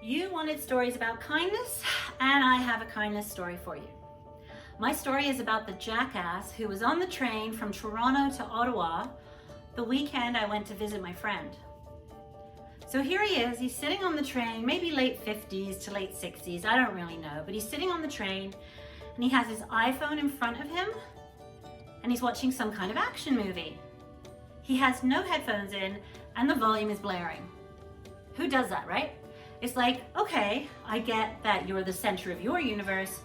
You wanted stories about kindness, and I have a kindness story for you. My story is about the jackass who was on the train from Toronto to Ottawa the weekend I went to visit my friend. So here he is, he's sitting on the train, maybe late 50s to late 60s, I don't really know, but he's sitting on the train and he has his iPhone in front of him and he's watching some kind of action movie. He has no headphones in and the volume is blaring. Who does that, right? It's like, okay, I get that you're the center of your universe,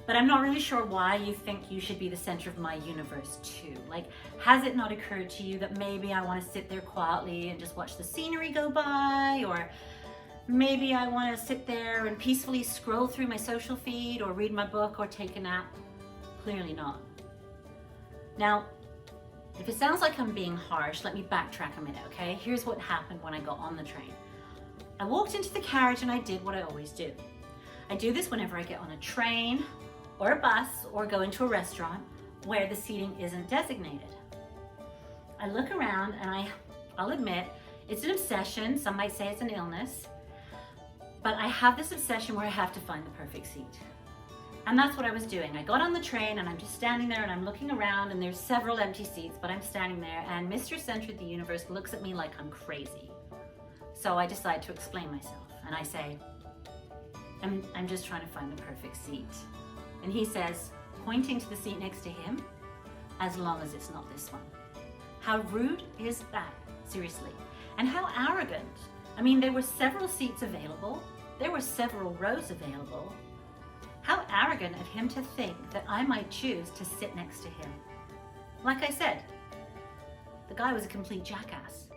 but I'm not really sure why you think you should be the center of my universe too. Like, has it not occurred to you that maybe I want to sit there quietly and just watch the scenery go by? Or maybe I want to sit there and peacefully scroll through my social feed or read my book or take a nap? Clearly not. Now, if it sounds like I'm being harsh, let me backtrack a minute, okay? Here's what happened when I got on the train. I walked into the carriage and I did what I always do. I do this whenever I get on a train or a bus or go into a restaurant where the seating isn't designated. I look around and I'll admit, it's an obsession, some might say it's an illness, but I have this obsession where I have to find the perfect seat. And that's what I was doing. I got on the train and I'm just standing there and I'm looking around and there's several empty seats, but I'm standing there and Mr. Center of the Universe looks at me like I'm crazy. So I decide to explain myself and I say, I'm just trying to find the perfect seat. And he says, pointing to the seat next to him, as long as it's not this one. How rude is that? Seriously. And how arrogant. I mean, there were several seats available. There were several rows available. How arrogant of him to think that I might choose to sit next to him. Like I said, the guy was a complete jackass.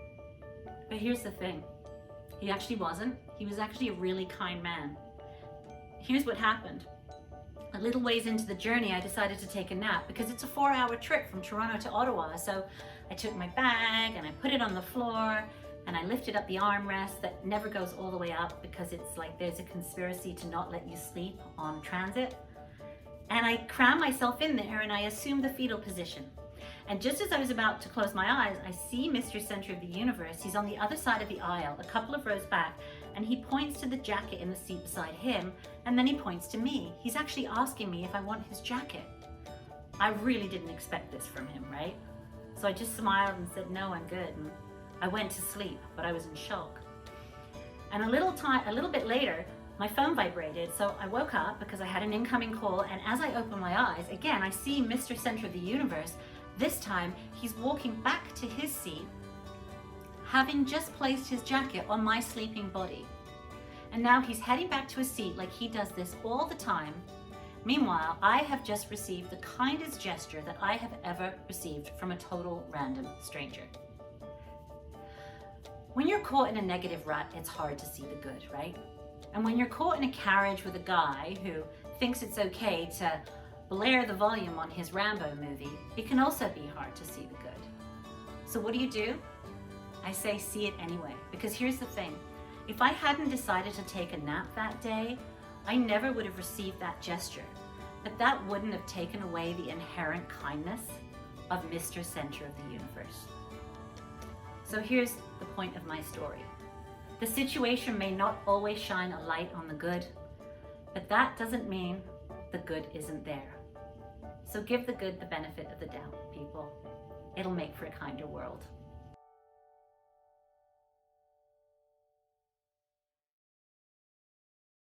But here's the thing. He actually wasn't. He was actually a really kind man. Here's what happened. A little ways into the journey, I decided to take a nap because it's a 4-hour trip from Toronto to Ottawa. So I took my bag and I put it on the floor and I lifted up the armrest that never goes all the way up because it's like there's a conspiracy to not let you sleep on transit. And I crammed myself in there and I assumed the fetal position. And just as I was about to close my eyes, I see Mr. Center of the Universe. He's on the other side of the aisle, a couple of rows back, and he points to the jacket in the seat beside him, and then he points to me. He's actually asking me if I want his jacket. I really didn't expect this from him, right? So I just smiled and said, no, I'm good. And I went to sleep, but I was in shock. And a little bit later, my phone vibrated, so I woke up because I had an incoming call, and as I opened my eyes, again, I see Mr. Center of the Universe. This time, he's walking back to his seat, having just placed his jacket on my sleeping body. And now he's heading back to his seat like he does this all the time. Meanwhile, I have just received the kindest gesture that I have ever received from a total random stranger. When you're caught in a negative rut, it's hard to see the good, right? And when you're caught in a carriage with a guy who thinks it's okay to blare the volume on his Rambo movie, it can also be hard to see the good. So what do? I say see it anyway, because here's the thing. If I hadn't decided to take a nap that day, I never would have received that gesture, but that wouldn't have taken away the inherent kindness of Mr. Center of the Universe. So here's the point of my story. The situation may not always shine a light on the good, but that doesn't mean the good isn't there. So give the good the benefit of the doubt, people. It'll make for a kinder world.